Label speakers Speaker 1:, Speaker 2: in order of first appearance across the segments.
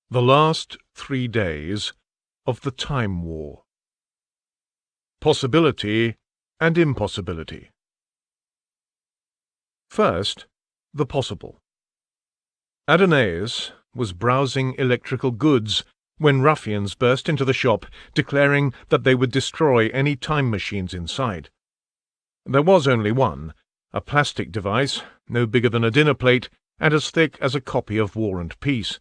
Speaker 1: The last 3 days of the Time War. Possibility and impossibility. First, the possible. Adonais was browsing electrical goods when ruffians burst into the shop, declaring that they would destroy any time machines in sight. There was only one, a plastic device, no bigger than a dinner plate, and as thick as a copy of War and Peace.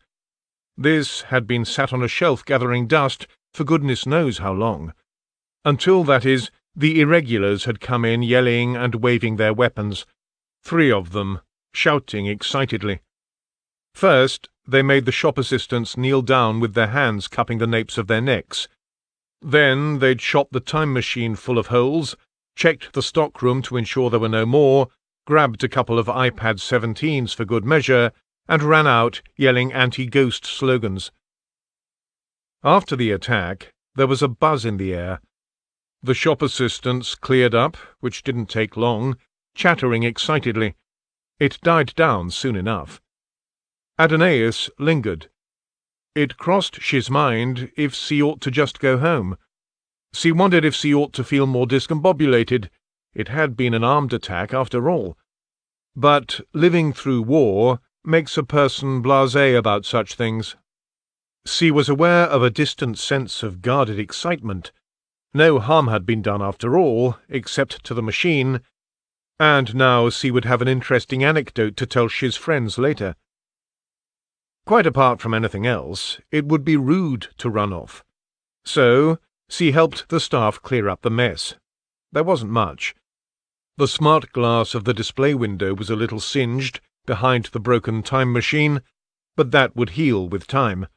Speaker 1: This had been sat on a shelf gathering dust for goodness knows how long. Until, that is, the irregulars had come in yelling and waving their weapons, 3 of them, shouting excitedly. First, they made the shop assistants kneel down with their hands cupping the napes of their necks. Then they'd shot the time machine full of holes, checked the stockroom to ensure there were no more, grabbed a couple of iPad 17s for good measure, and ran out yelling anti-ghost slogans. After the attack, there was a buzz in the air. The shop assistants cleared up, which didn't take long, chattering excitedly. It died down soon enough. Adonais lingered. It crossed She's mind if she ought to just go home. She wondered if she ought to feel more discombobulated. It had been an armed attack after all. But living through war makes a person blasé about such things. She was aware of a distant sense of guarded excitement. No harm had been done after all, except to the machine, and now she would have an interesting anecdote to tell She's friends later. Quite apart from anything else, it would be rude to run off. So she helped the staff clear up the mess. There wasn't much. The smart glass of the display window was a little singed behind the broken time machine, but that would heal with time.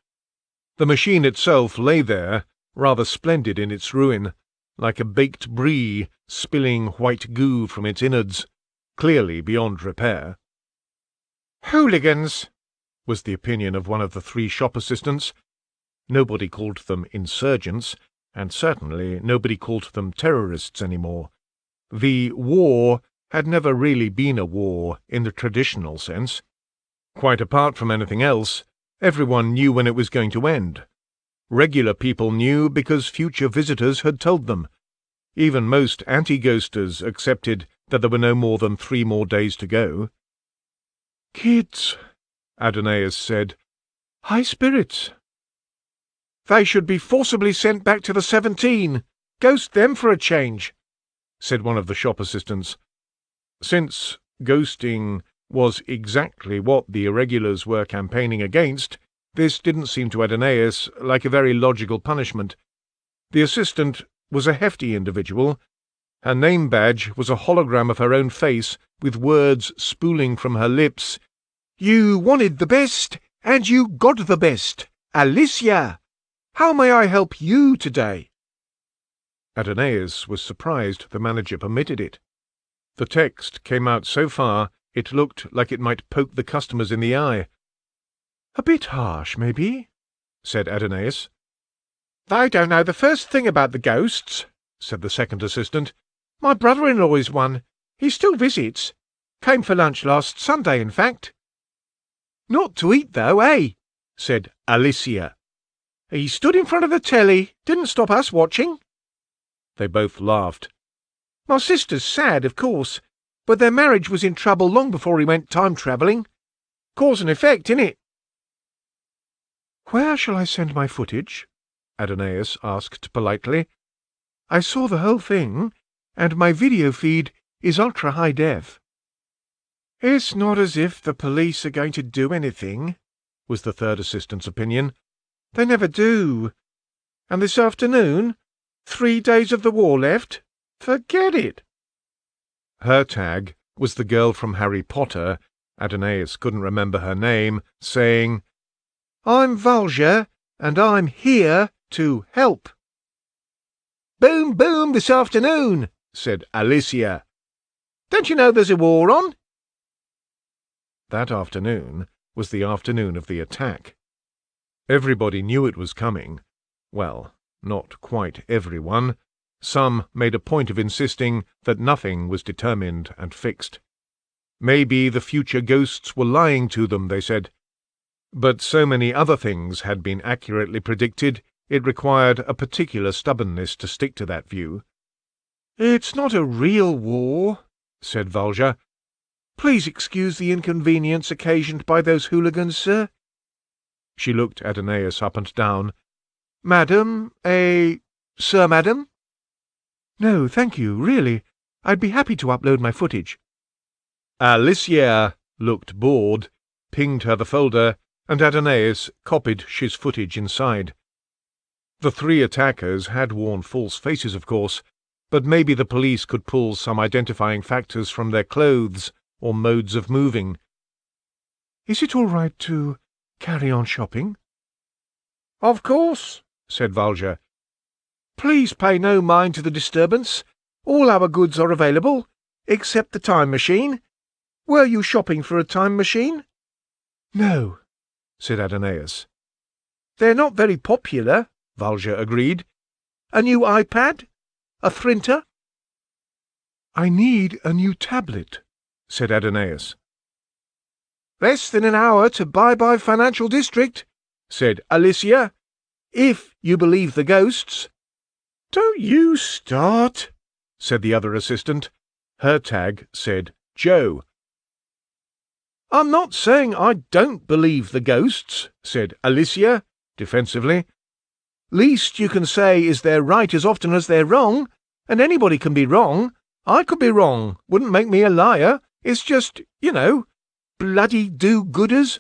Speaker 1: The machine itself lay there, rather splendid in its ruin, like a baked brie spilling white goo from its innards, clearly beyond repair. "Hooligans," was the opinion of one of the 3 shop assistants. Nobody called them insurgents, and certainly nobody called them terrorists anymore. The war had never really been a war in the traditional sense. Quite apart from anything else, everyone knew when it was going to end. Regular people knew because future visitors had told them. Even most anti-ghosters accepted that there were no more than 3 more days to go. "Kids," Adonais said. "High spirits." "They should be forcibly sent back to the 17. Ghost them for a change," said one of the shop assistants. Since ghosting was exactly what the irregulars were campaigning against, this didn't seem to Adonais like a very logical punishment. The assistant was a hefty individual. Her name badge was a hologram of her own face, with words spooling from her lips. "You wanted the best, and you got the best. Alicia! How may I help you today?" Adonais was surprised the manager permitted it. The text came out so far it looked like it might poke the customers in the eye. "A bit harsh, maybe," said Adonais. "They don't know the first thing about the ghosts," said the second assistant. "My brother-in-law is one. He still visits. Came for lunch last Sunday, in fact." "Not to eat, though, eh?" said Alicia. "He stood in front of the telly, didn't stop us watching." They both laughed. "My sister's sad, of course, but their marriage was in trouble long before he went time-travelling. Cause and effect, innit?" "Where shall I send my footage?" Adonais asked politely. "I saw the whole thing, and my video feed is ultra-high def." "It's not as if the police are going to do anything," was the third assistant's opinion. "They never do. And this afternoon? 3 days of the war left? Forget it." Her tag was the girl from Harry Potter, Adonais couldn't remember her name, saying, "I'm Valja, and I'm here to help." "Boom, boom this afternoon," said Alicia. "Don't you know there's a war on?" That afternoon was the afternoon of the attack. Everybody knew it was coming. Well, not quite everyone. Some made a point of insisting that nothing was determined and fixed. Maybe the future ghosts were lying to them, they said. But so many other things had been accurately predicted, it required a particular stubbornness to stick to that view. "It's not a real war," said Valja. "Please excuse the inconvenience occasioned by those hooligans, sir." She looked at Aeneas up and down. "Madam, Sir, madam?" "No, thank you, really. I'd be happy to upload my footage." Alicia looked bored, pinged her the folder, and Aeneas copied his footage inside. The three attackers had worn false faces, of course, but maybe the police could pull some identifying factors from their clothes or modes of moving. "Is it all right to carry on shopping?" "Of course," said Valja. "Please pay no mind to the disturbance. All our goods are available, except the time machine. Were you shopping for a time machine?" "No," said Aeneas. "They're not very popular," Valja agreed. "A new iPad? A printer?" "I need a new tablet," said Aeneas. "Less than an hour to Bye-Bye Financial District," said Alicia, "if you believe the ghosts." "Don't you start," said the other assistant. Her tag said Joe. "I'm not saying I don't believe the ghosts," said Alicia, defensively. "Least you can say is they're right as often as they're wrong, and anybody can be wrong. I could be wrong, wouldn't make me a liar. It's just, bloody do-gooders."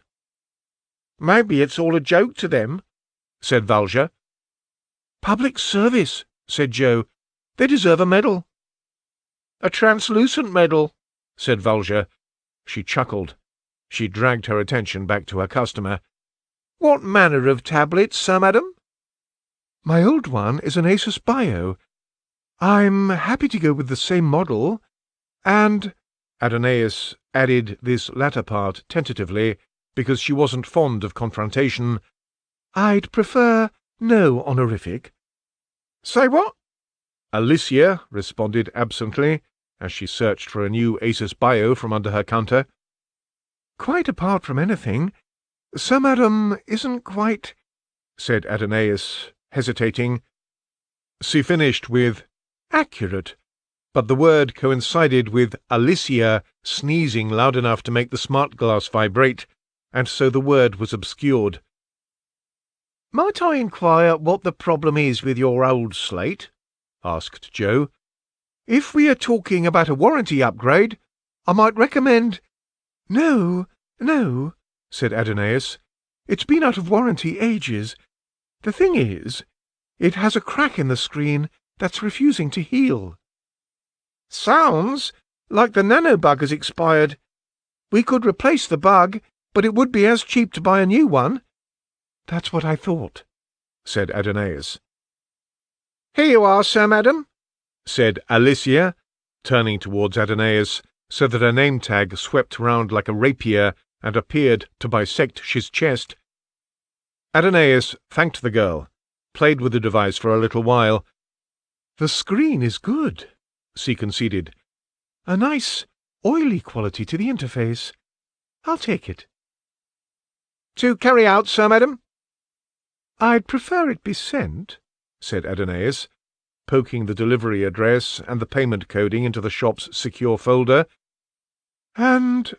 Speaker 1: "Maybe it's all a joke to them," said Valja. "Public service," said Joe. "They deserve a medal." "A translucent medal," said Valja. She chuckled. She dragged her attention back to her customer. "What manner of tablets, sir, madam?" "My old one is an Asus Bio. I'm happy to go with the same model, and—" Aeneas added this latter part tentatively, because she wasn't fond of confrontation. "I'd prefer no honorific." "Say what?" Alicia responded absently, as she searched for a new Asus Bio from under her counter. "Quite apart from anything, Sir Madam isn't quite—" said Aeneas, hesitating. She finished with accurate, but the word coincided with Alicia sneezing loud enough to make the smart glass vibrate, and so the word was obscured. "Might I inquire what the problem is with your old slate?" asked Joe. "If we are talking about a warranty upgrade, I might recommend—" "No, said Aeneas. "It's been out of warranty ages. The thing is, it has a crack in the screen that's refusing to heal." "Sounds like the nanobug has expired. We could replace the bug, but it would be as cheap to buy a new one." "That's what I thought," said Aeneas. "Here you are, sir, madam," said Alicia, turning towards Aeneas, so that her name tag swept round like a rapier and appeared to bisect his chest. Aeneas thanked the girl, played with the device for a little while. "The screen is good," she conceded. "A nice, oily quality to the interface. I'll take it." "To carry out, sir, madam?" "I'd prefer it be sent," said Aeneas, poking the delivery address and the payment coding into the shop's secure folder. "And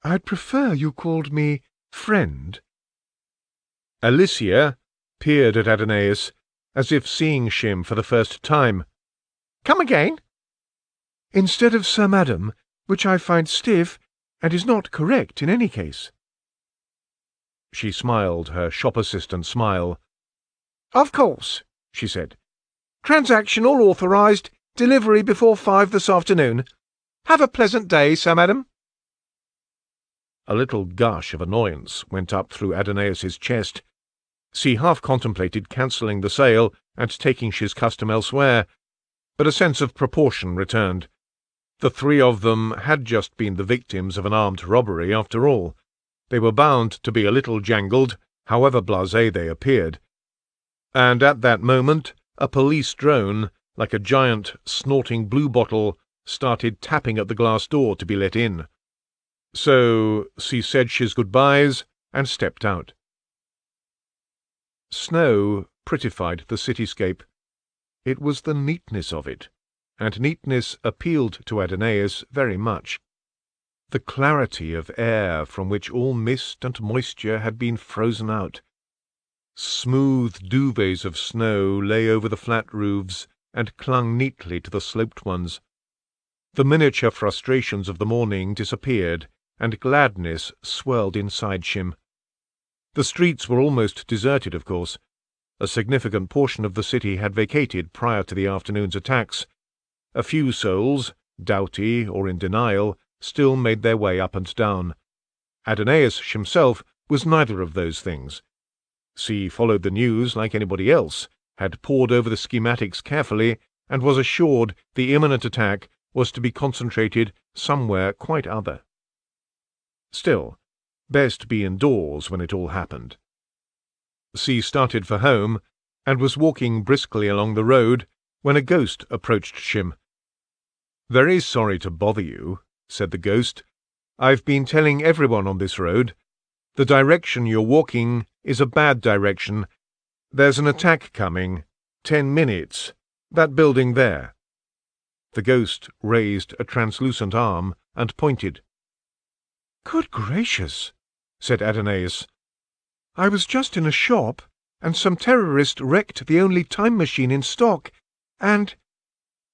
Speaker 1: I'd prefer you called me friend." Alicia peered at Aeneas, as if seeing Shim for the first time. "Come again?" "Instead of Sir Madam, which I find stiff, and is not correct in any case." She smiled her shop-assistant smile. "Of course," she said. "Transaction all authorised. Delivery before 5 this afternoon. Have a pleasant day, Sir Madam." A little gush of annoyance went up through Aeneas's chest. She half contemplated cancelling the sale and taking his custom elsewhere, but a sense of proportion returned. The three of them had just been the victims of an armed robbery, after all. They were bound to be a little jangled, however blasé they appeared. And at that moment, a police drone, like a giant, snorting bluebottle, started tapping at the glass door to be let in. So she said his goodbyes and stepped out. Snow prettified the cityscape. It was the neatness of it, and neatness appealed to Adonais very much. The clarity of air from which all mist and moisture had been frozen out. Smooth duvets of snow lay over the flat roofs and clung neatly to the sloped ones. The miniature frustrations of the morning disappeared, and gladness swirled inside Shim. The streets were almost deserted, of course. A significant portion of the city had vacated prior to the afternoon's attacks. A few souls, doughty or in denial, still made their way up and down. Adonais himself was neither of those things. He followed the news like anybody else, had pored over the schematics carefully, and was assured the imminent attack was to be concentrated somewhere quite other. Still, best be indoors when it all happened. He started for home, and was walking briskly along the road when a ghost approached Shim. "Very sorry to bother you," said the ghost. "I've been telling everyone on this road. The direction you're walking is a bad direction. There's an attack coming. 10 minutes. That building there." The ghost raised a translucent arm and pointed. "Good gracious," said Adonais. "I was just in a shop, and some terrorist wrecked the only time machine in stock, and...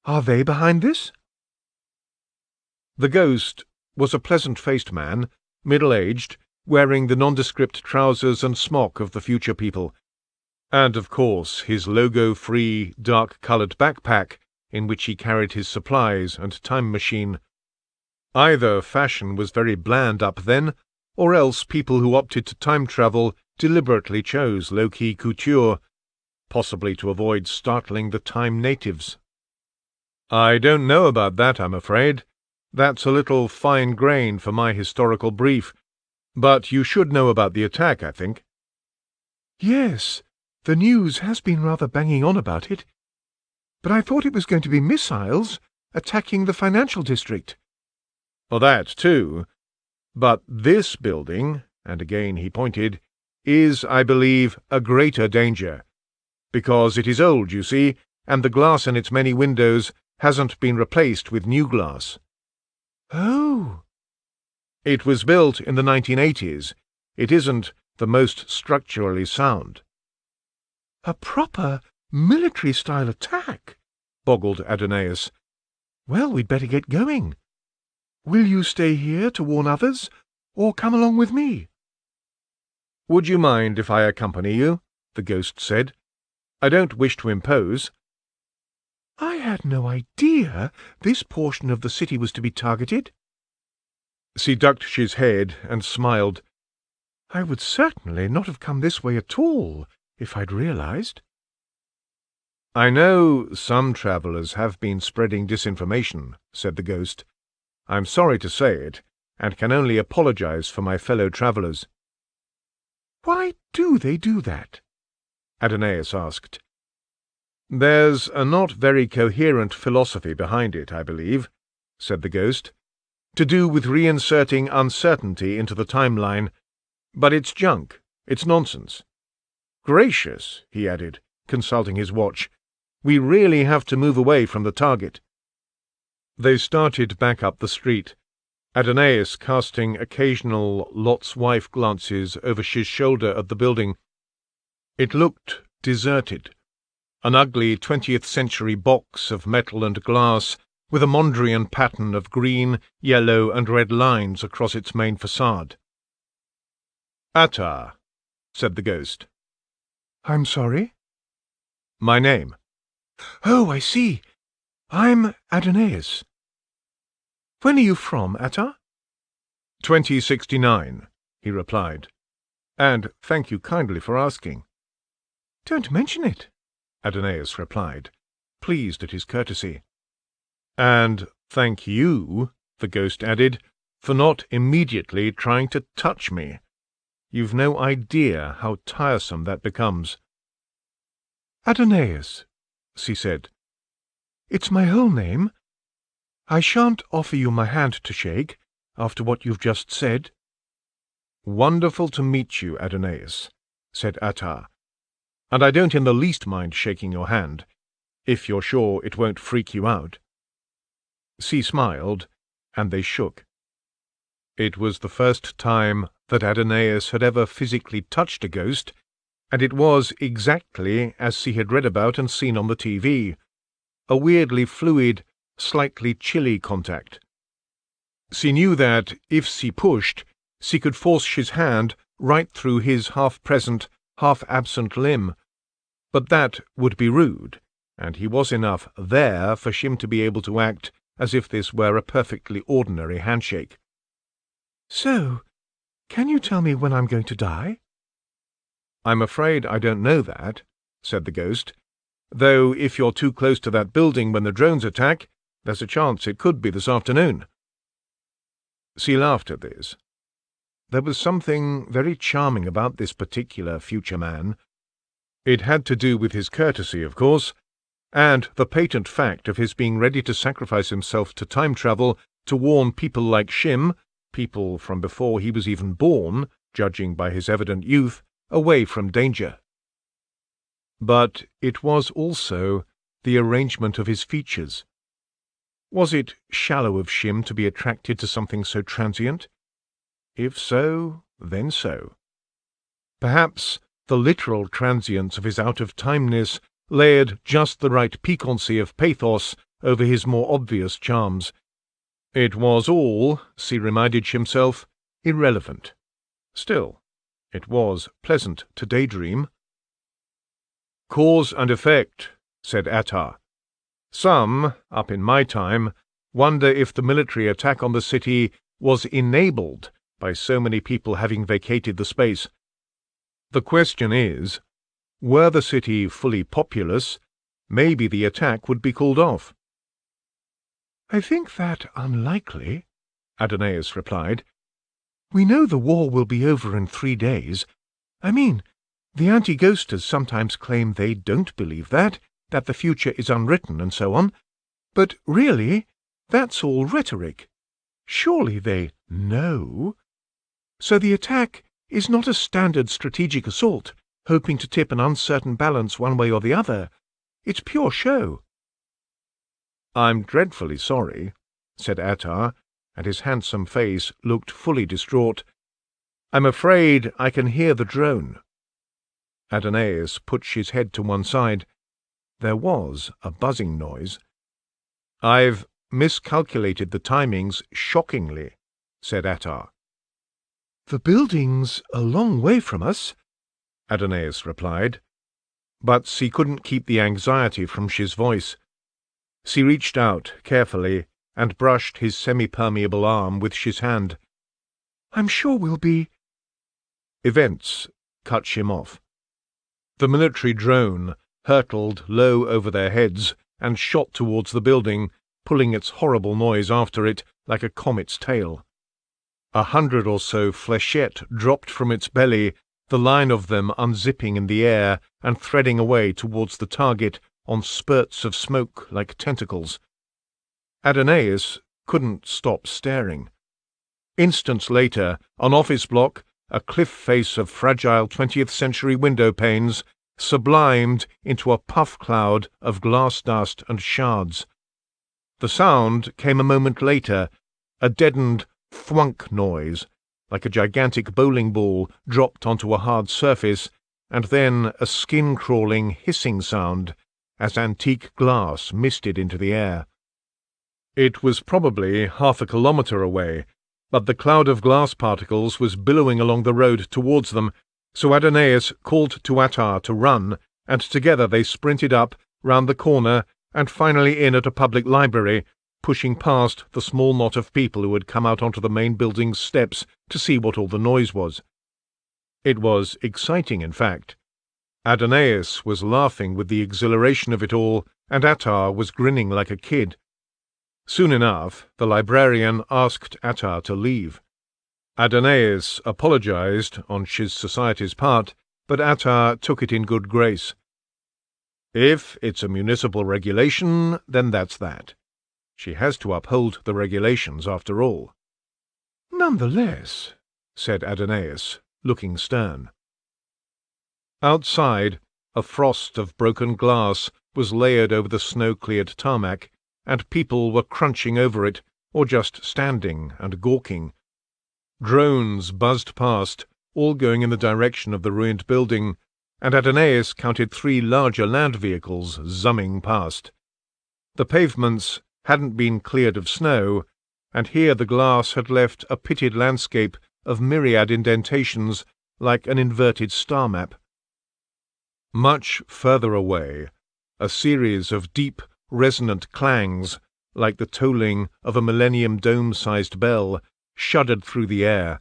Speaker 1: Are they behind this?" The ghost was a pleasant-faced man, middle-aged, wearing the nondescript trousers and smock of the future people, and, of course, his logo-free, dark-coloured backpack, in which he carried his supplies and time machine. Either fashion was very bland up then, or else people who opted to time travel deliberately chose low-key couture, possibly to avoid startling the time natives. "I don't know about that, I'm afraid. That's a little fine-grained for my historical brief. But you should know about the attack, I think." "Yes, the news has been rather banging on about it. But I thought it was going to be missiles attacking the financial district." "Well, that too. But this building," and again he pointed, "is, I believe, a greater danger. Because it is old, you see, and the glass in its many windows hasn't been replaced with new glass." "Oh." "It was built in the 1980s. It isn't the most structurally sound." "A proper military-style attack," boggled Adonais. "Well, we'd better get going. Will you stay here to warn others, or come along with me?" "Would you mind if I accompany you?" the ghost said. "I don't wish to impose." "I had no idea this portion of the city was to be targeted." She ducked his head and smiled. "I would certainly not have come this way at all, if I'd realized." "I know some travellers have been spreading disinformation," said the ghost. "I'm sorry to say it, and can only apologize for my fellow travellers." "Why do they do that?" Adonais asked. "There's a not very coherent philosophy behind it, I believe," said the ghost. "To do with reinserting uncertainty into the timeline. But it's junk. It's nonsense. Gracious," he added, consulting his watch. "We really have to move away from the target." They started back up the street, Adonais casting occasional Lot's wife glances over his shoulder at the building. It looked deserted. An ugly 20th-century box of metal and glass, with a Mondrian pattern of green, yellow, and red lines across its main facade. "Attar," said the ghost. "I'm sorry?" "My name." "Oh, I see. I'm Adonais. When are you from, Attar?" 2069, he replied. "And thank you kindly for asking." "Don't mention it," Adonais replied, pleased at his courtesy. "And thank you," the ghost added, "for not immediately trying to touch me. You've no idea how tiresome that becomes." "Adonais," she said. "It's my whole name. I shan't offer you my hand to shake, after what you've just said." "Wonderful to meet you, Adonais," said Attar, "and I don't in the least mind shaking your hand, if you're sure it won't freak you out." C smiled, and they shook. It was the first time that Adonais had ever physically touched a ghost, and it was exactly as C had read about and seen on the TV, a weirdly fluid, slightly chilly contact. C knew that, if C pushed, C could force his hand right through his half-present, half-absent limb, but that would be rude, and he was enough there for Shim to be able to act as if this were a perfectly ordinary handshake. "So, can you tell me when I'm going to die?" "I'm afraid I don't know that," said the ghost, "though if you're too close to that building when the drones attack, there's a chance it could be this afternoon." She laughed at this. There was something very charming about this particular future man. It had to do with his courtesy, of course, and the patent fact of his being ready to sacrifice himself to time travel to warn people like Shim, people from before he was even born, judging by his evident youth, away from danger. But it was also the arrangement of his features. Was it shallow of Shim to be attracted to something so transient? If so, then so. Perhaps the literal transience of his out-of-timeness layered just the right piquancy of pathos over his more obvious charms. It was all, C reminded himself, irrelevant. Still, it was pleasant to daydream. "Cause and effect," said Attar. "Some, up in my time, wonder if the military attack on the city was enabled by so many people having vacated the space. The question is, were the city fully populous, maybe the attack would be called off." "I think that unlikely," Adonais replied. "We know the war will be over in 3 days. I mean, the anti-ghosters sometimes claim they don't believe that the future is unwritten and so on. But really, that's all rhetoric. Surely they know. So the attack is not a standard strategic assault, hoping to tip an uncertain balance one way or the other. It's pure show." "I'm dreadfully sorry," said Attar, and his handsome face looked fully distraught. "I'm afraid I can hear the drone." Adonais put his head to one side. There was a buzzing noise. "I've miscalculated the timings shockingly," said Attar. "The building's a long way from us," Adonais replied. But she couldn't keep the anxiety from his voice. She reached out carefully and brushed his semi-permeable arm with his hand. "I'm sure we'll be—" Events cut him off. The military drone hurtled low over their heads and shot towards the building, pulling its horrible noise after it like a comet's tail. 100 or so fléchettes dropped from its belly, the line of them unzipping in the air and threading away towards the target on spurts of smoke like tentacles. Adonais couldn't stop staring. Instants later, an office block, a cliff face of fragile 20th-century window panes, sublimed into a puff cloud of glass dust and shards. The sound came a moment later, a deadened thwunk noise, like a gigantic bowling ball dropped onto a hard surface, and then a skin-crawling hissing sound as antique glass misted into the air. It was probably half a kilometre away, but the cloud of glass particles was billowing along the road towards them, so Adonais called to Attar to run, and together they sprinted up, round the corner, and finally in at a public library, pushing past the small knot of people who had come out onto the main building's steps to see what all the noise was. It was exciting, in fact. Adonais was laughing with the exhilaration of it all, and Attar was grinning like a kid. Soon enough, the librarian asked Attar to leave. Adonais apologized on his society's part, but Attar took it in good grace. If it's a municipal regulation, then that's that. She has to uphold the regulations after all. "Nonetheless," said Adonais, looking stern. Outside, a frost of broken glass was layered over the snow-cleared tarmac, and people were crunching over it, or just standing and gawking. Drones buzzed past, all going in the direction of the ruined building, and Adonais counted 3 larger land vehicles zumming past. The pavements hadn't been cleared of snow, and here the glass had left a pitted landscape of myriad indentations like an inverted star map. Much further away, a series of deep, resonant clangs, like the tolling of a Millennium Dome-sized bell, shuddered through the air.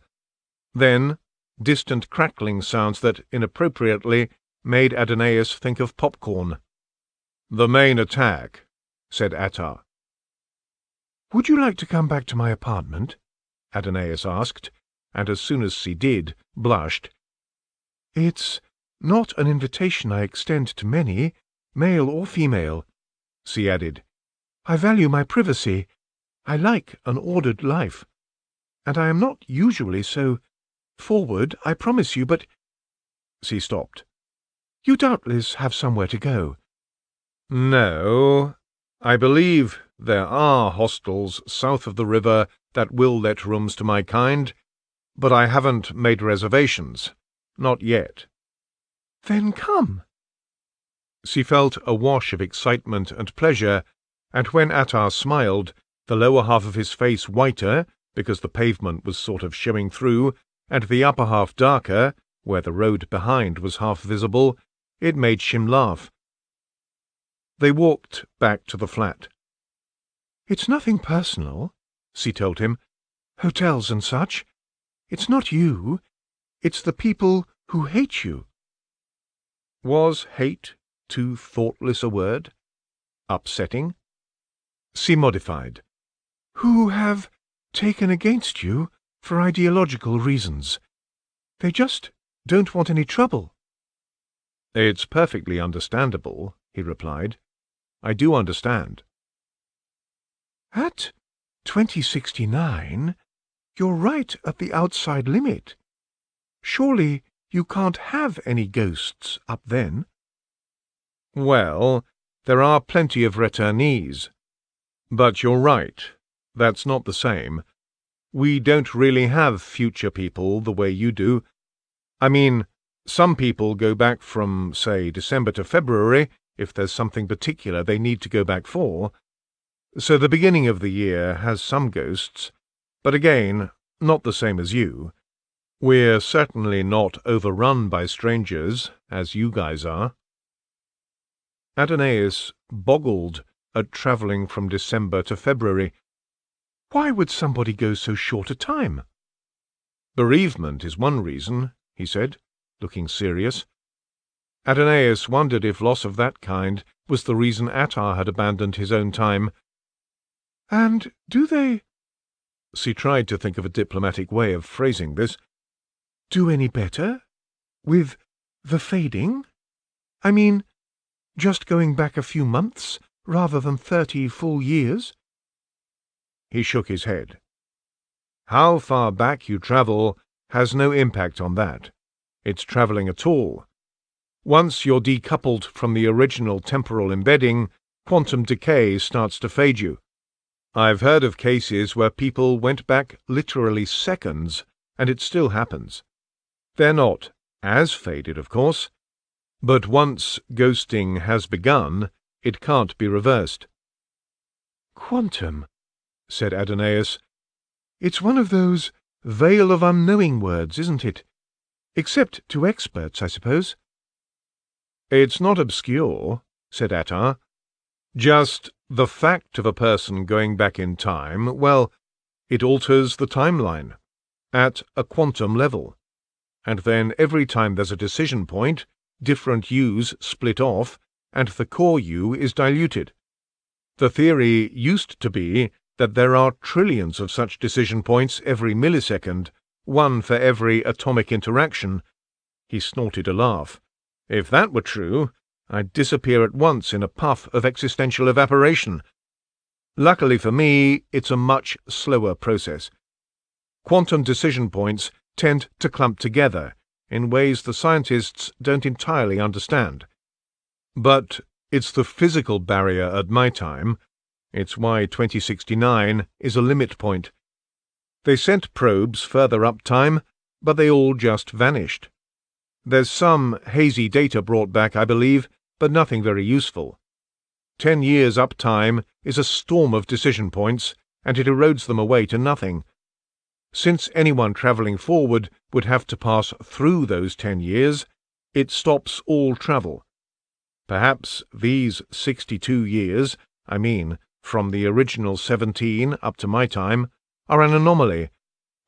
Speaker 1: Then, distant crackling sounds that, inappropriately, made Adonais think of popcorn. "The main attack," said Attar. "Would you like to come back to my apartment?" Adonais asked, and as soon as she did, blushed. "It's not an invitation I extend to many, male or female," she added. "I value my privacy. I like an ordered life. And I am not usually so forward, I promise you, but—" She stopped. "You doubtless have somewhere to go." "No, I believe there are hostels south of the river that will let rooms to my kind, but I haven't made reservations. Not yet." "Then come." She felt a wash of excitement and pleasure, and when Attar smiled, the lower half of his face whiter, because the pavement was sort of showing through, and the upper half darker, where the road behind was half visible, it made Shim laugh. They walked back to the flat. "It's nothing personal," she told him. "Hotels and such. It's not you. It's the people who hate you." Was hate too thoughtless a word? Upsetting? She modified. "Who have taken against you for ideological reasons. They just don't want any trouble." "It's perfectly understandable," he replied. "I do understand." "At 2069, you're right at the outside limit. Surely you can't have any ghosts up then?" "Well, there are plenty of returnees. But you're right, that's not the same. We don't really have future people the way you do. I mean, some people go back from, say, December to February, if there's something particular they need to go back for. So the beginning of the year has some ghosts, but again, not the same as you. We're certainly not overrun by strangers, as you guys are." Adonais boggled at travelling from December to February. "Why would somebody go so short a time?" "Bereavement is one reason," he said, looking serious. Adonais wondered if loss of that kind was the reason Attar had abandoned his own time. "And do they—" She tried to think of a diplomatic way of phrasing this. "Do any better? With the fading? I mean, just going back a few months rather than 30 full years?" He shook his head. "How far back you travel has no impact on that. It's travelling at all. Once you're decoupled from the original temporal embedding, quantum decay starts to fade you. I've heard of cases where people went back literally seconds, and it still happens. They're not as faded, of course, but once ghosting has begun, it can't be reversed." "Quantum," said Adonais. "It's one of those veil of unknowing words, isn't it? Except to experts, I suppose." "It's not obscure," said Attar. "Just the fact of a person going back in time, well, it alters the timeline, at a quantum level. And then every time there's a decision point, different U's split off, and the core U is diluted. The theory used to be that there are trillions of such decision points every millisecond, one for every atomic interaction." He snorted a laugh. "If that were true, I'd disappear at once in a puff of existential evaporation. Luckily for me, it's a much slower process. Quantum decision points tend to clump together in ways the scientists don't entirely understand. But it's the physical barrier at my time. It's why 2069 is a limit point. They sent probes further up time, but they all just vanished. There's some hazy data brought back, I believe, but nothing very useful. 10 years up time is a storm of decision points, and it erodes them away to nothing. Since anyone travelling forward would have to pass through those 10 years, it stops all travel. Perhaps these 62 years, from the original 17 up to my time, are an anomaly.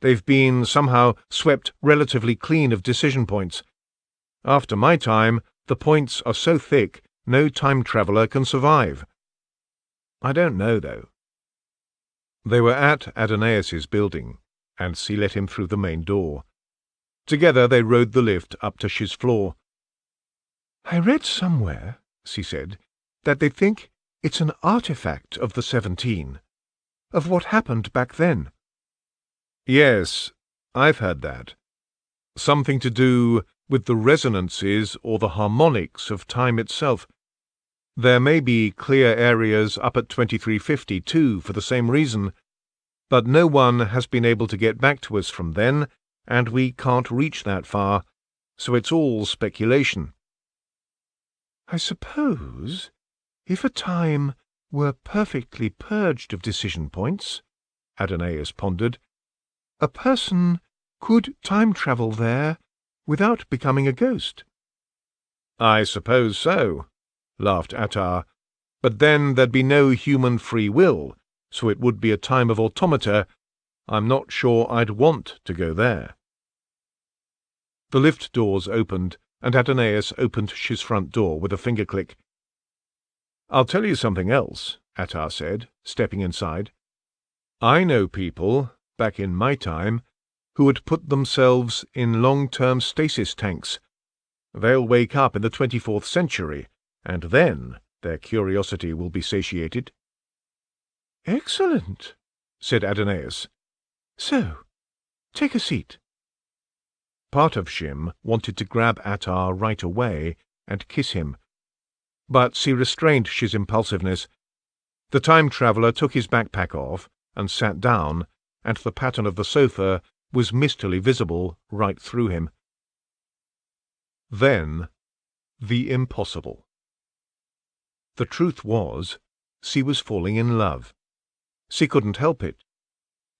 Speaker 1: They've been somehow swept relatively clean of decision points. After my time, the points are so thick no time traveller can survive. I don't know, though. They were at Adonais' building, and she let him through the main door. Together they rode the lift up to his floor. "I read somewhere," she said, "that they think it's an artifact of the 17, of what happened back then." "Yes, I've heard that. Something to do with the resonances or the harmonics of time itself. There may be clear areas up at 2350 too for the same reason, but no one has been able to get back to us from then, and we can't reach that far, so it's all speculation." "I suppose if a time were perfectly purged of decision points," Adonais pondered, "a person could time travel there without becoming a ghost." "I suppose so," laughed Attar, "but then there'd be no human free will, so it would be a time of automata. I'm not sure I'd want to go there." The lift doors opened, and Adonais opened his front door with a finger click. "I'll tell you something else," Attar said, stepping inside. "I know people, back in my time, who had put themselves in long-term stasis tanks. They'll wake up in the 24th century, and then their curiosity will be satiated." "Excellent," said Adonais. "So, take a seat." Part of Shim wanted to grab Attar right away and kiss him, but she restrained his impulsiveness. The time traveller took his backpack off and sat down, and the pattern of the sofa was mistily visible right through him. Then, the impossible. The truth was, she was falling in love. She couldn't help it.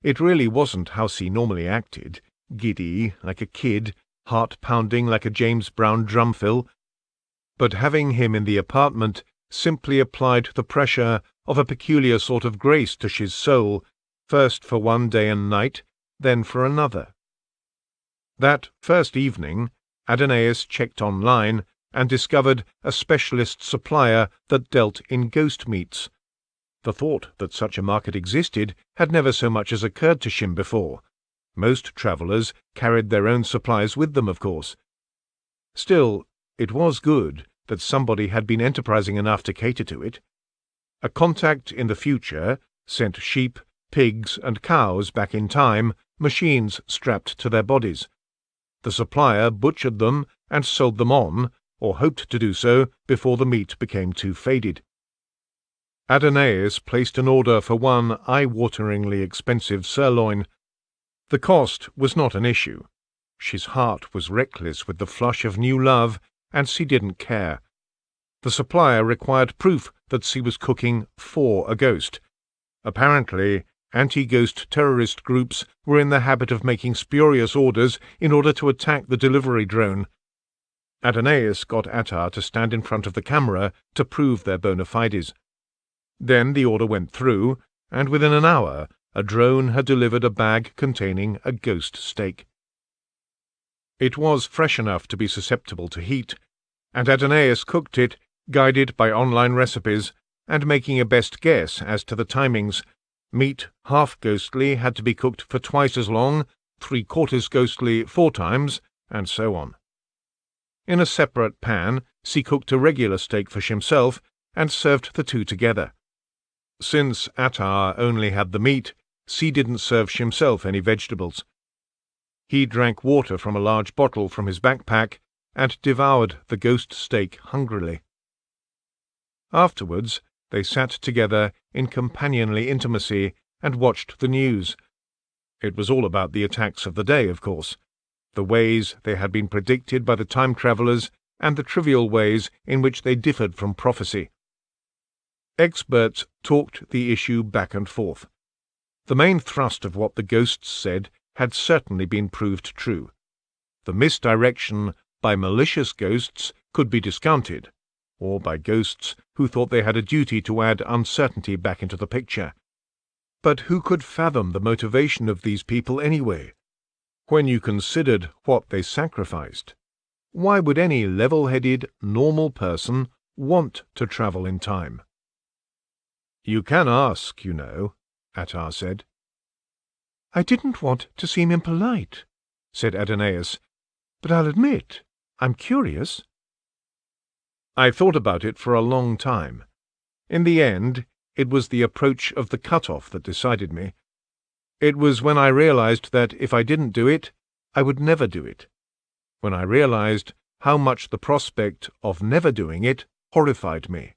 Speaker 1: It really wasn't how she normally acted, giddy like a kid, heart-pounding like a James Brown drum fill. But having him in the apartment simply applied the pressure of a peculiar sort of grace to his soul, first for one day and night, then for another. That first evening, Adonais checked online and discovered a specialist supplier that dealt in ghost meats. The thought that such a market existed had never so much as occurred to Shim before. Most travellers carried their own supplies with them, of course. Still, it was good that somebody had been enterprising enough to cater to it. A contact in the future sent sheep, pigs, and cows back in time, machines strapped to their bodies. The supplier butchered them and sold them on, or hoped to do so before the meat became too faded. Adonais placed an order for one eye-wateringly expensive sirloin. The cost was not an issue. His heart was reckless with the flush of new love, and she didn't care. The supplier required proof that she was cooking for a ghost. Apparently, anti-ghost terrorist groups were in the habit of making spurious orders in order to attack the delivery drone. Adonais got Attar to stand in front of the camera to prove their bona fides. Then the order went through, and within an hour a drone had delivered a bag containing a ghost steak. It was fresh enough to be susceptible to heat, and Adonais cooked it, guided by online recipes, and making a best guess as to the timings. Meat, half ghostly, had to be cooked for twice as long, 3/4 ghostly 4 times, and so on. In a separate pan, she cooked a regular steak for himself, and served the two together. Since Attar only had the meat, she didn't serve himself any vegetables. He drank water from a large bottle from his backpack and devoured the ghost steak hungrily. Afterwards, they sat together in companionly intimacy and watched the news. It was all about the attacks of the day, of course, the ways they had been predicted by the time travellers and the trivial ways in which they differed from prophecy. Experts talked the issue back and forth. The main thrust of what the ghosts said had certainly been proved true. The misdirection by malicious ghosts could be discounted, or by ghosts who thought they had a duty to add uncertainty back into the picture. But who could fathom the motivation of these people anyway? When you considered what they sacrificed, why would any level-headed, normal person want to travel in time? "You can ask, you know," Attar said. "I didn't want to seem impolite," said Adonais, "but I'll admit I'm curious." I thought about it for a long time. In the end, it was the approach of the cut-off that decided me. It was when I realized that if I didn't do it, I would never do it. When I realized how much the prospect of never doing it horrified me.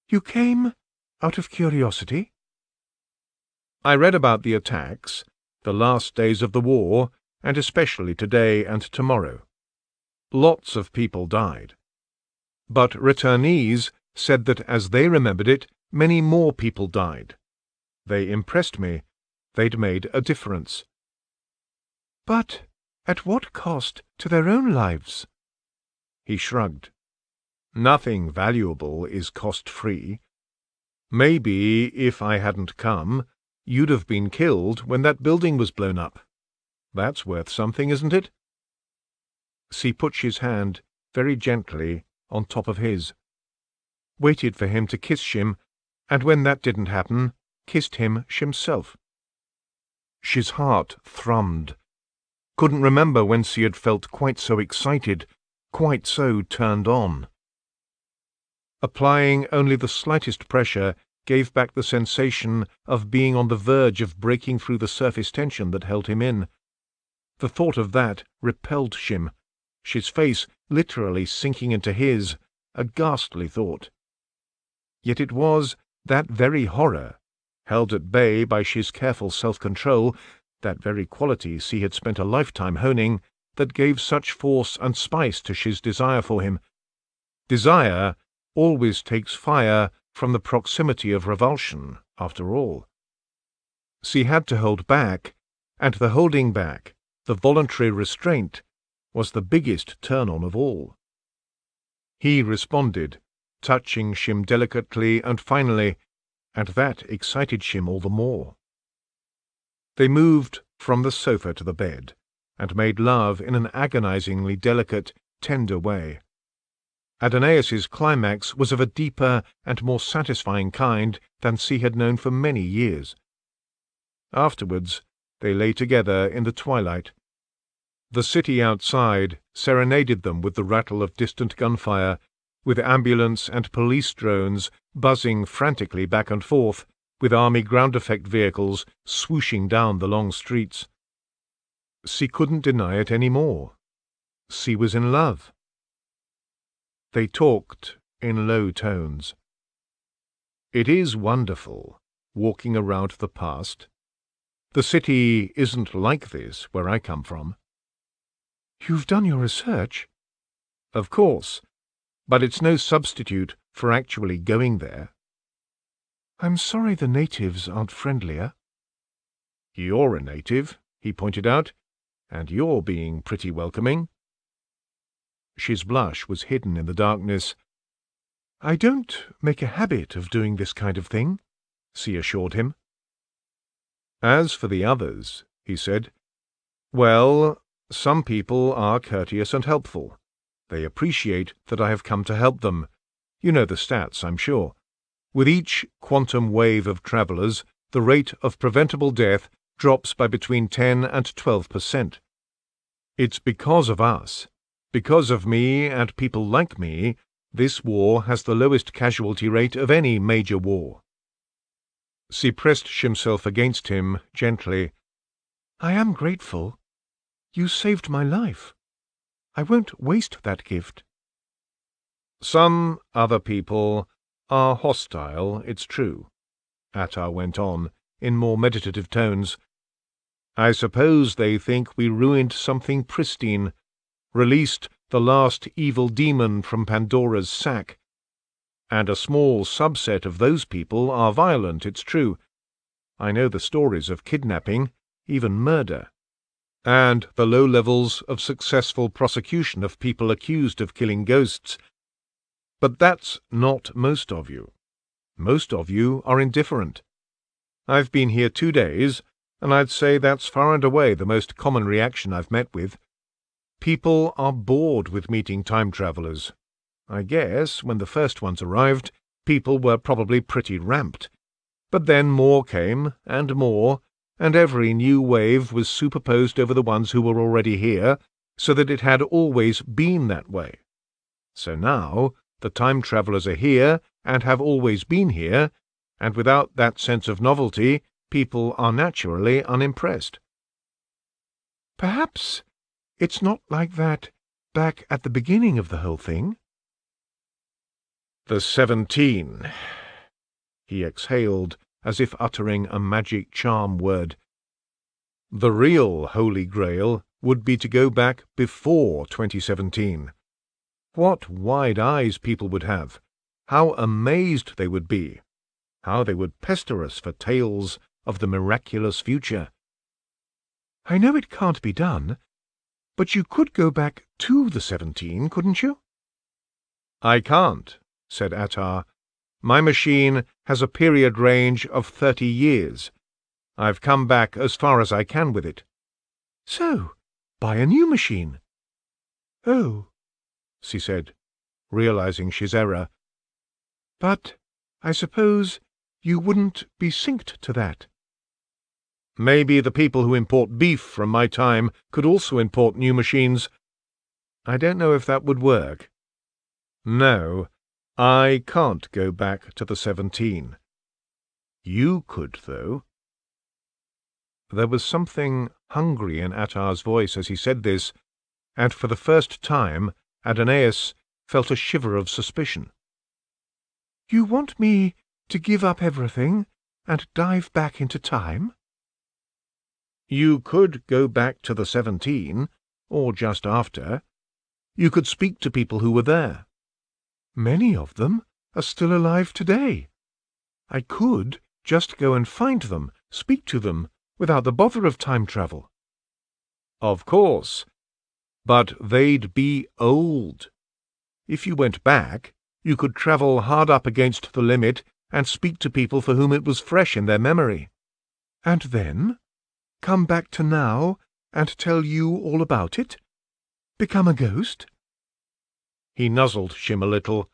Speaker 1: "You came out of curiosity?" I read about the attacks, the last days of the war, and especially today and tomorrow. Lots of people died. But returnees said that as they remembered it, many more people died. They impressed me. They'd made a difference. "But at what cost to their own lives?" He shrugged. "Nothing valuable is cost-free. Maybe if I hadn't come, you'd have been killed when that building was blown up. That's worth something, isn't it?" She put his hand very gently on top of his, waited for him to kiss Shim, and when that didn't happen, kissed him himself. His heart thrummed. Couldn't remember when she had felt quite so excited, quite so turned on. Applying only the slightest pressure gave back the sensation of being on the verge of breaking through the surface tension that held him in. The thought of that repelled Shim, his face literally sinking into his, a ghastly thought. Yet it was that very horror, held at bay by his careful self-control, that very quality she had spent a lifetime honing, that gave such force and spice to his desire for him. Desire always takes fire from the proximity of revulsion, after all. She had to hold back, and the holding back, the voluntary restraint, was the biggest turn-on of all. He responded, touching Shim delicately and finally, and that excited Shim all the more. They moved from the sofa to the bed, and made love in an agonizingly delicate, tender way. Adonais' climax was of a deeper and more satisfying kind than she had known for many years. Afterwards, they lay together in the twilight. The city outside serenaded them with the rattle of distant gunfire, with ambulance and police drones buzzing frantically back and forth, with army ground effect vehicles swooshing down the long streets. She couldn't deny it any more. She was in love. They talked in low tones. "It is wonderful, walking around the past. The city isn't like this where I come from." "You've done your research?" "Of course, but it's no substitute for actually going there." "I'm sorry the natives aren't friendlier." "You're a native," he pointed out, "and you're being pretty welcoming." His blush was hidden in the darkness. "I don't make a habit of doing this kind of thing," she assured him. "As for the others," he said, "well, some people are courteous and helpful. They appreciate that I have come to help them. You know the stats, I'm sure. With each quantum wave of travellers, the rate of preventable death drops by between 10 and 12%. It's because of us, because of me and people like me, this war has the lowest casualty rate of any major war." She pressed himself against him gently. "I am grateful. You saved my life. I won't waste that gift." "Some other people are hostile, it's true," Attar went on, in more meditative tones. "I suppose they think we ruined something pristine, released the last evil demon from Pandora's sack. And a small subset of those people are violent, it's true. I know the stories of kidnapping, even murder, and the low levels of successful prosecution of people accused of killing ghosts. But that's not most of you. Most of you are indifferent. I've been here 2 days, and I'd say that's far and away the most common reaction I've met with. People are bored with meeting time travelers. I guess when the first ones arrived, people were probably pretty ramped. But then more came, and every new wave was superposed over the ones who were already here, so that it had always been that way. So now the time travellers are here, and have always been here, and without that sense of novelty, people are naturally unimpressed." "Perhaps it's not like that back at the beginning of the whole thing." "The 17. He exhaled, as if uttering a magic charm word. "The real Holy Grail would be to go back before 2017. What wide eyes people would have! How amazed they would be! How they would pester us for tales of the miraculous future." "I know it can't be done, but you could go back to the 17, couldn't you?" "I can't," said Attar. "My machine has a period range of 30 years. I've come back as far as I can with it." "So, buy a new machine." "Oh," she said, realizing his error. "But I suppose you wouldn't be synced to that." "Maybe the people who import beef from my time could also import new machines. I don't know if that would work. No, I can't go back to the 17. You could, though." There was something hungry in Attar's voice as he said this, and for the first time Adonais felt a shiver of suspicion. "You want me to give up everything and dive back into time?" "You could go back to the 17, or just after. You could speak to people who were there." "Many of them are still alive today. I could just go and find them, speak to them, without the bother of time travel." "Of course, but they'd be old. If you went back, you could travel hard up against the limit and speak to people for whom it was fresh in their memory." "And then come back to now and tell you all about it? Become a ghost?" He nuzzled Shim a little.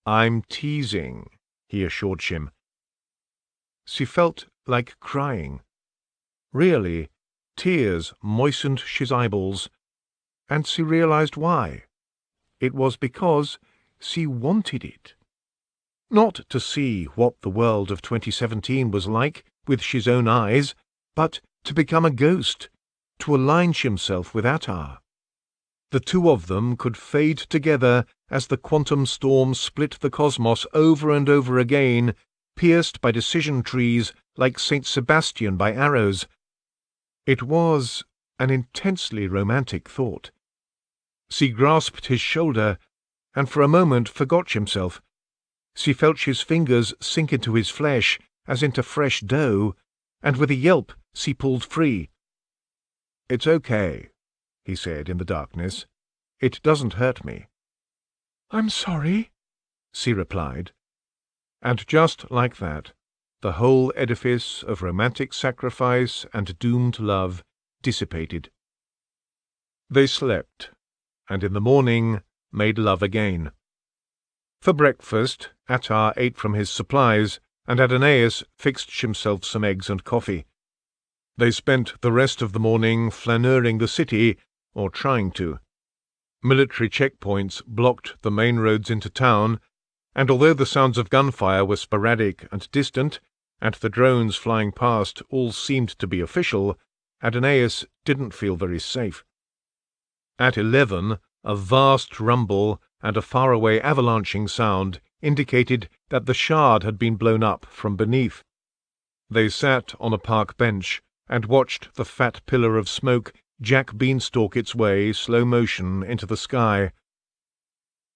Speaker 1: "I'm teasing," he assured Shim. She felt like crying. Really, tears moistened his eyeballs, and she realized why. It was because she wanted it. Not to see what the world of 2017 was like with his own eyes, but to become a ghost, to align himself with Attar. The two of them could fade together as the quantum storm split the cosmos over and over again, pierced by decision trees like Saint Sebastian by arrows. It was an intensely romantic thought. She grasped his shoulder, and for a moment forgot himself. She felt his fingers sink into his flesh as into fresh dough, and with a yelp she pulled free. "It's okay," he said in the darkness. "It doesn't hurt me." "I'm sorry," she replied. And just like that, the whole edifice of romantic sacrifice and doomed love dissipated. They slept, and in the morning made love again. For breakfast, Attar ate from his supplies, and Adonais fixed himself some eggs and coffee. They spent the rest of the morning flaneuring the city, or trying to. Military checkpoints blocked the main roads into town, and although the sounds of gunfire were sporadic and distant, and the drones flying past all seemed to be official, Adonais didn't feel very safe. At 11, a vast rumble and a faraway avalanching sound indicated that the shard had been blown up from beneath. They sat on a park bench and watched the fat pillar of smoke Jack Beanstalk its way, slow motion, into the sky.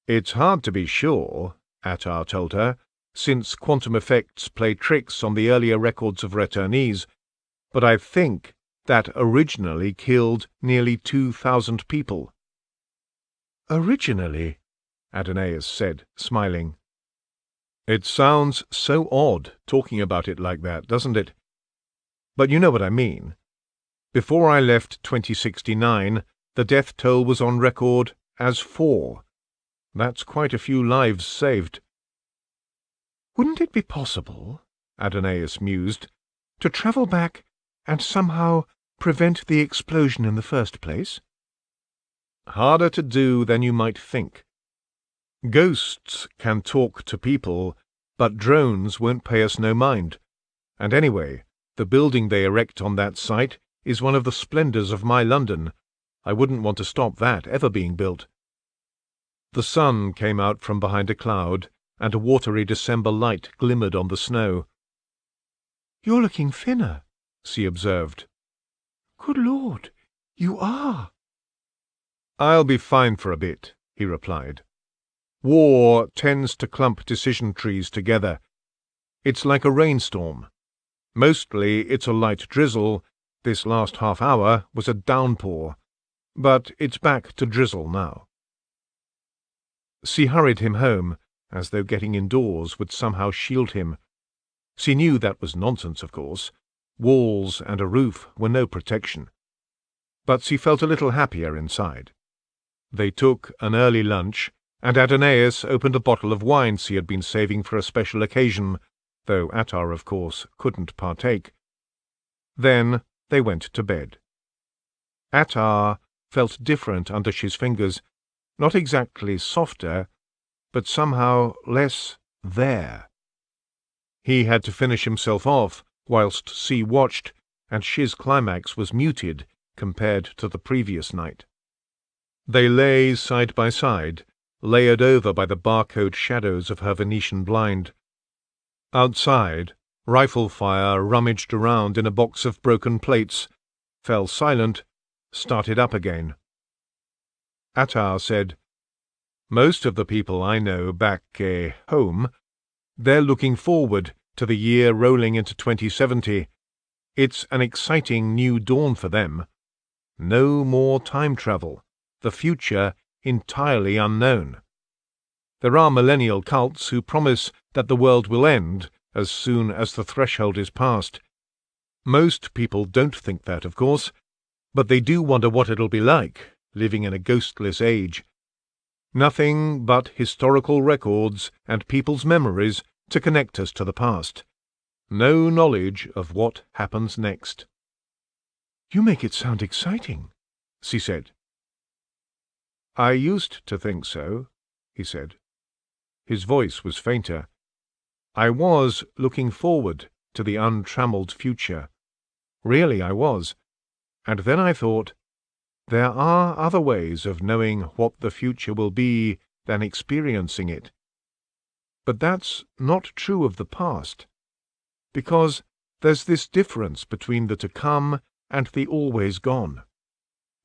Speaker 1: "It's hard to be sure," Attar told her, "since quantum effects play tricks on the earlier records of returnees, but I think that originally killed nearly 2,000 people." "Originally?" Adonais said, smiling. "It sounds so odd talking about it like that, doesn't it? But you know what I mean. Before I left 2069, the death toll was on record as 4. That's quite a few lives saved." "Wouldn't it be possible," Adonais mused, "to travel back and somehow prevent the explosion in the first place?" "Harder to do than you might think. Ghosts can talk to people, but drones won't pay us no mind. And anyway, the building they erect on that site is one of the splendours of my London. I wouldn't want to stop that ever being built." The sun came out from behind a cloud, and a watery December light glimmered on the snow. "You're looking thinner," she observed. "Good Lord, you are." "I'll be fine for a bit," he replied. "War tends to clump decision trees together. It's like a rainstorm. Mostly it's a light drizzle. This last half hour was a downpour. But it's back to drizzle now." She hurried him home, as though getting indoors would somehow shield him. She knew that was nonsense, of course. Walls and a roof were no protection. But she felt a little happier inside. They took an early lunch, and Adonais opened a bottle of wine she had been saving for a special occasion, though Attar, of course, couldn't partake. Then they went to bed. Attar felt different under his fingers, not exactly softer, but somehow less there. He had to finish himself off whilst she watched, and his climax was muted compared to the previous night. They lay side by side, layered over by the barcode shadows of her Venetian blind. Outside, rifle fire rummaged around in a box of broken plates, fell silent, started up again. Attar said, "Most of the people I know back home, they're looking forward to the year rolling into 2070. It's an exciting new dawn for them. No more time travel, the future entirely unknown. There are millennial cults who promise that the world will end as soon as the threshold is passed. Most people don't think that, of course, but they do wonder what it'll be like, living in a ghostless age. Nothing but historical records and people's memories to connect us to the past. No knowledge of what happens next." "You make it sound exciting," she said. "I used to think so," he said. His voice was fainter. "I was looking forward to the untrammeled future. Really I was. And then I thought, there are other ways of knowing what the future will be than experiencing it. But that's not true of the past, because there's this difference between the to come and the always gone.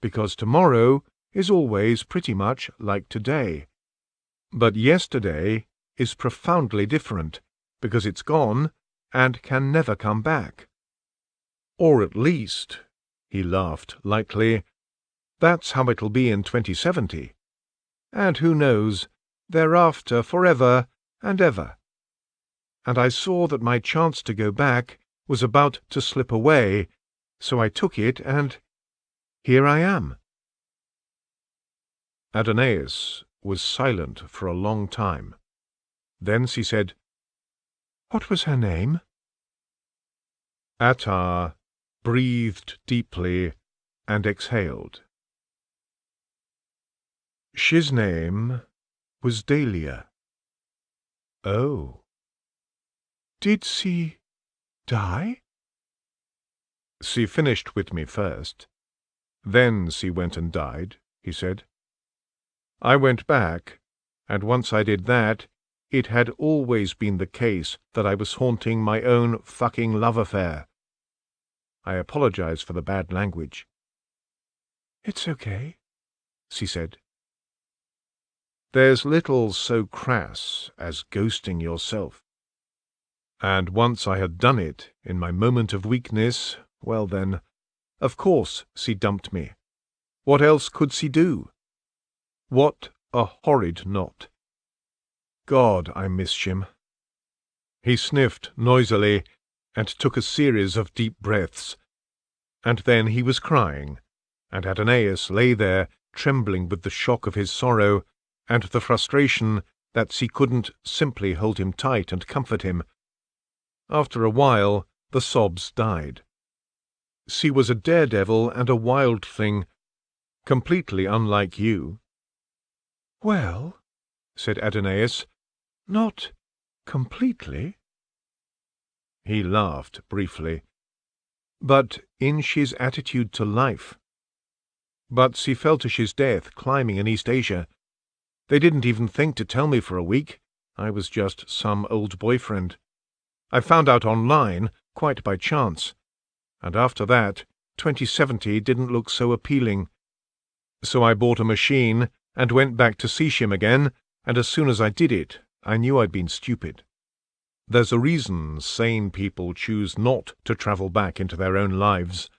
Speaker 1: Because tomorrow is always pretty much like today. But yesterday is profoundly different, because it's gone and can never come back. Or at least," he laughed lightly, "that's how it'll be in 2070. And who knows, thereafter forever and ever. And I saw that my chance to go back was about to slip away, so I took it, and here I am." Adonais was silent for a long time. Then she said, "What was her name?" Attar breathed deeply and exhaled. "His name was Dahlia." "Oh." "Did she die?" She finished with me first. Then she went and died, he said. I went back, and once I did that, it had always been the case that I was haunting my own fucking love affair. I apologize for the bad language. It's okay, she said. There's little so crass as ghosting yourself. And once I had done it, in my moment of weakness, well then, of course she dumped me. What else could she do? What a horrid knot. God, I miss Shim. He sniffed noisily and took a series of deep breaths. And then he was crying, and Adonais lay there, trembling with the shock of his sorrow and the frustration that she couldn't simply hold him tight and comfort him. After a while, the sobs died. She was a daredevil and a wild thing, completely unlike you. Well, said Adonais, not completely. He laughed briefly. But in his attitude to life. But she fell to his death climbing in East Asia. They didn't even think to tell me for a week. I was just some old boyfriend. I found out online, quite by chance. And after that, 2070 didn't look so appealing. So I bought a machine and went back to Sishim again, and as soon as I did it, I knew I'd been stupid. There's a reason sane people choose not to travel back into their own lives.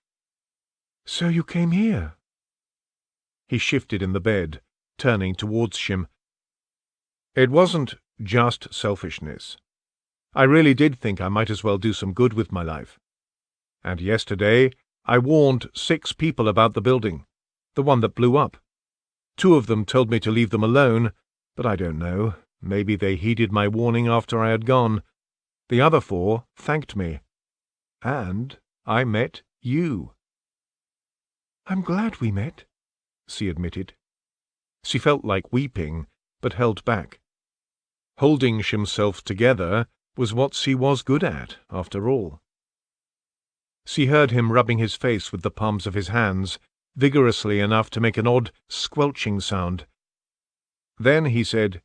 Speaker 1: So you came here? He shifted in the bed, turning towards Shim. It wasn't just selfishness. I really did think I might as well do some good with my life. And yesterday I warned 6 people about the building, the one that blew up. 2 of them told me to leave them alone, but I don't know. Maybe they heeded my warning after I had gone. The other 4 thanked me. And I met you. I'm glad we met, she admitted. She felt like weeping, but held back. Holding himself together was what she was good at, after all. She heard him rubbing his face with the palms of his hands, vigorously enough to make an odd, squelching sound. Then he said,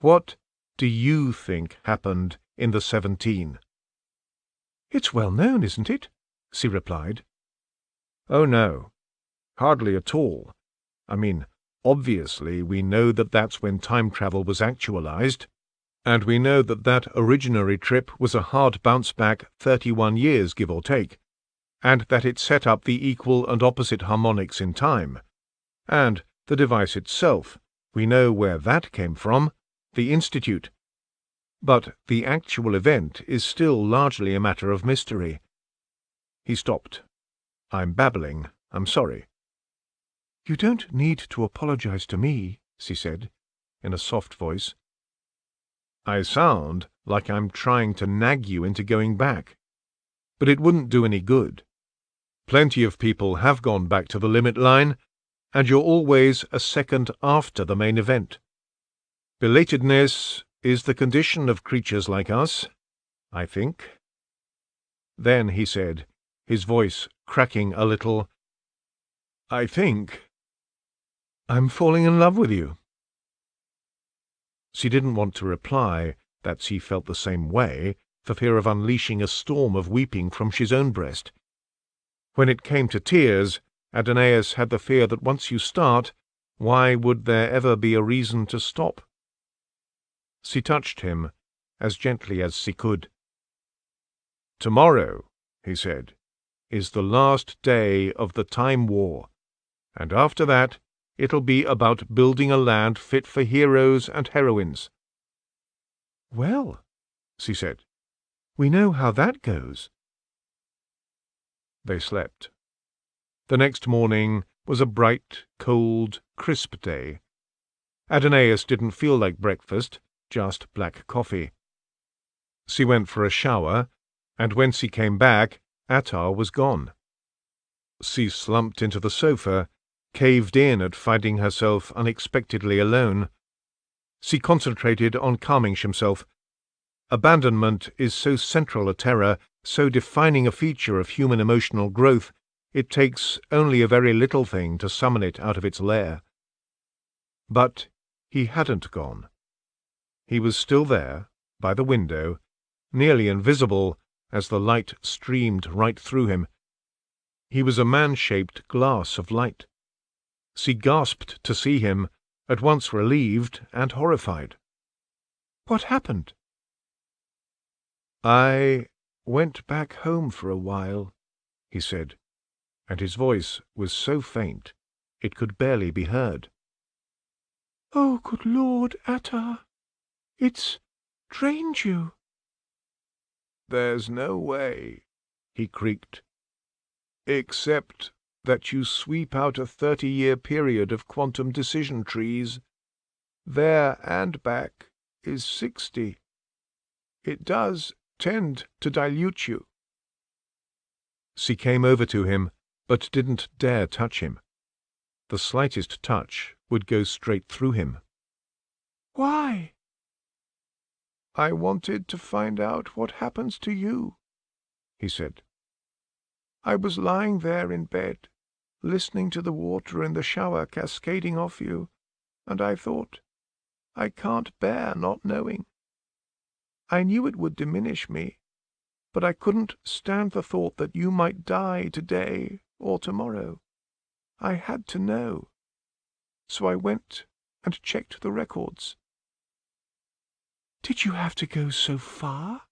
Speaker 1: What do you think happened in the 17? It's well known, isn't it? She replied. Oh, no. Hardly at all. I mean, obviously we know that that's when time travel was actualized, and we know that that originary trip was a hard bounce back 31 years, give or take, and that it set up the equal and opposite harmonics in time. And the device itself, we know where that came from, the Institute. But the actual event is still largely a matter of mystery. He stopped. I'm babbling. I'm sorry. You don't need to apologize to me, she said, in a soft voice. I sound like I'm trying to nag you into going back. But it wouldn't do any good. Plenty of people have gone back to the limit line, and you're always a second after the main event. Belatedness is the condition of creatures like us, I think. Then he said, his voice cracking a little, I think I'm falling in love with you. She didn't want to reply that she felt the same way, for fear of unleashing a storm of weeping from his own breast. When it came to tears, Adonais had the fear that once you start, why would there ever be a reason to stop? She touched him, as gently as she could. Tomorrow, he said, is the last day of the Time War, and after that it'll be about building a land fit for heroes and heroines. Well, she said, we know how that goes. They slept. The next morning was a bright, cold, crisp day. Adonais didn't feel like breakfast, just black coffee. She went for a shower, and when she came back, Attar was gone. She slumped into the sofa, caved in at finding herself unexpectedly alone. She concentrated on calming himself. Abandonment is so central a terror so defining a feature of human emotional growth, it takes only a very little thing to summon it out of its lair. But he hadn't gone. He was still there, by the window, nearly invisible as the light streamed right through him. He was a man-shaped glass of light. She gasped to see him, at once relieved and horrified. "What happened?" "I went back home for a while," he said, and his voice was so faint it could barely be heard. "Oh, good Lord, Attar! It's drained you." "There's no way," he creaked, "except that you sweep out a 30-year period of quantum decision trees. There and back is 60. It does tend to dilute you." She came over to him, but didn't dare touch him. The slightest touch would go straight through him. "Why?" "I wanted to find out what happens to you," he said. "I was lying there in bed, listening to the water in the shower cascading off you, and I thought, I can't bear not knowing. I knew it would diminish me, but I couldn't stand the thought that you might die today or tomorrow. I had to know. So I went and checked the records." "Did you have to go so far?"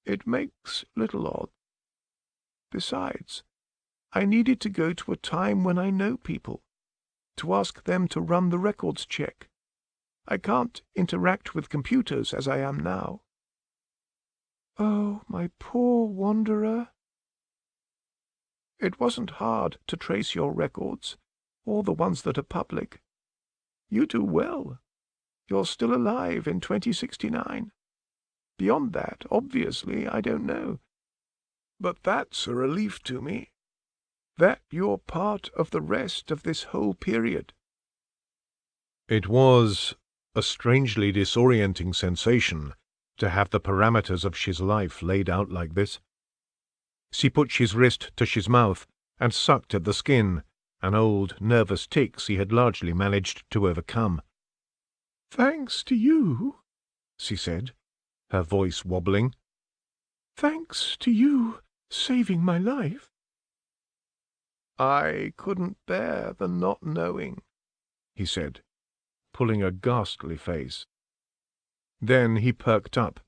Speaker 1: "It makes little odds. Besides, I needed to go to a time when I know people, to ask them to run the records check. I can't interact with computers as I am now." "Oh, my poor wanderer." "It wasn't hard to trace your records, or the ones that are public. You do well. You're still alive in 2069. Beyond that, obviously, I don't know. But that's a relief to me, that you're part of the rest of this whole period." It was a strangely disorienting sensation to have the parameters of his life laid out like this. She put his wrist to his mouth and sucked at the skin, an old nervous tic she had largely managed to overcome. "Thanks to you," she said, her voice wobbling. "Thanks to you saving my life." "I couldn't bear the not knowing," he said, pulling a ghastly face. Then he perked up.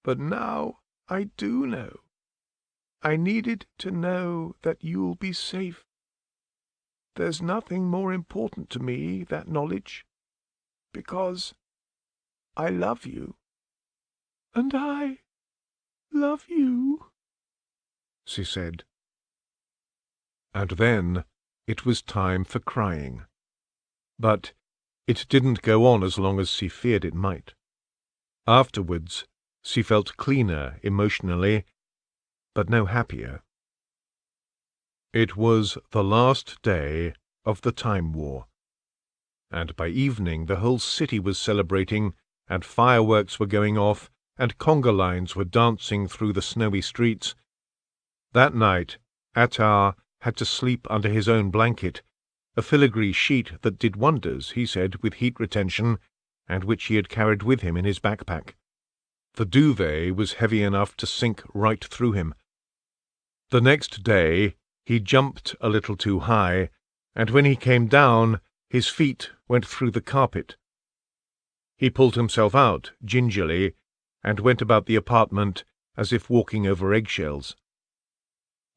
Speaker 1: "But now I do know. I needed to know that you'll be safe. There's nothing more important to me, that knowledge, because I love you." "And I love you," she said. And then it was time for crying. But it didn't go on as long as she feared it might. Afterwards, she felt cleaner emotionally, but no happier. It was the last day of the Time War, and by evening the whole city was celebrating, and fireworks were going off, and conga lines were dancing through the snowy streets. That night, Attar had to sleep under his own blanket, a filigree sheet that did wonders, he said, with heat retention, and which he had carried with him in his backpack. The duvet was heavy enough to sink right through him. The next day he jumped a little too high, and when he came down, his feet went through the carpet. He pulled himself out gingerly and went about the apartment as if walking over eggshells.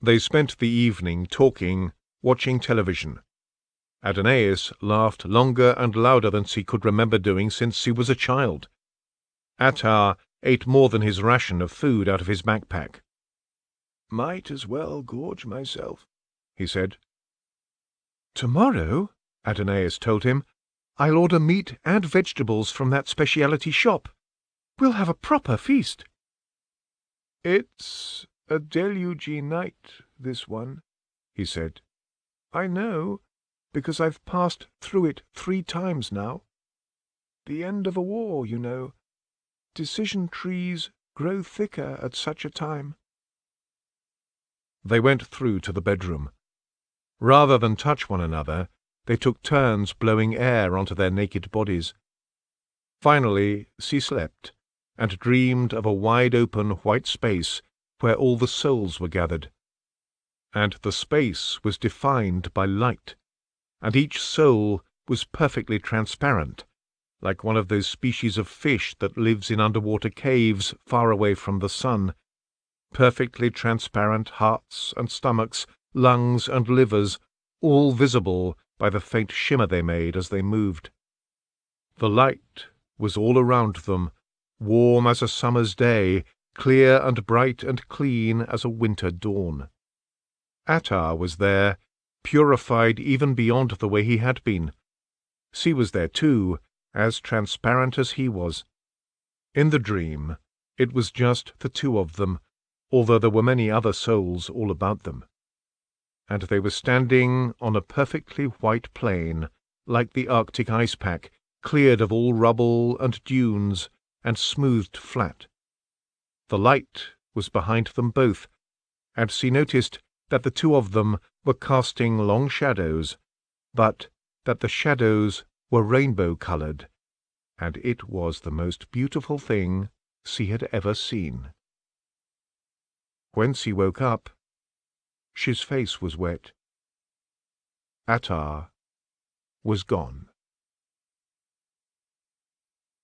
Speaker 1: They spent the evening talking, watching television. Adonais laughed longer and louder than she could remember doing since she was a child. Attar ate more than his ration of food out of his backpack. "Might as well gorge myself," he said. "Tomorrow," Adonais told him, "I'll order meat and vegetables from that specialty shop. We'll have a proper feast." "It's a delugey night, this one," he said. "I know, because I've passed through it 3 times now. The end of a war, you know. Decision trees grow thicker at such a time?" They went through to the bedroom. Rather than touch one another, they took turns blowing air onto their naked bodies. Finally, she slept, and dreamed of a wide-open white space where all the souls were gathered. And the space was defined by light, and each soul was perfectly transparent, like one of those species of fish that lives in underwater caves far away from the sun. Perfectly transparent hearts and stomachs, lungs and livers, all visible by the faint shimmer they made as they moved. The light was all around them, warm as a summer's day, clear and bright and clean as a winter dawn. Attar was there, purified even beyond the way he had been. She was there too, as transparent as he was. In the dream, it was just the two of them, although there were many other souls all about them. And they were standing on a perfectly white plain, like the Arctic ice pack, cleared of all rubble and dunes, and smoothed flat. The light was behind them both, and she noticed that the two of them were casting long shadows, but that the shadows were rainbow-coloured, and it was the most beautiful thing she had ever seen. When she woke up, his face was wet. Attar was gone.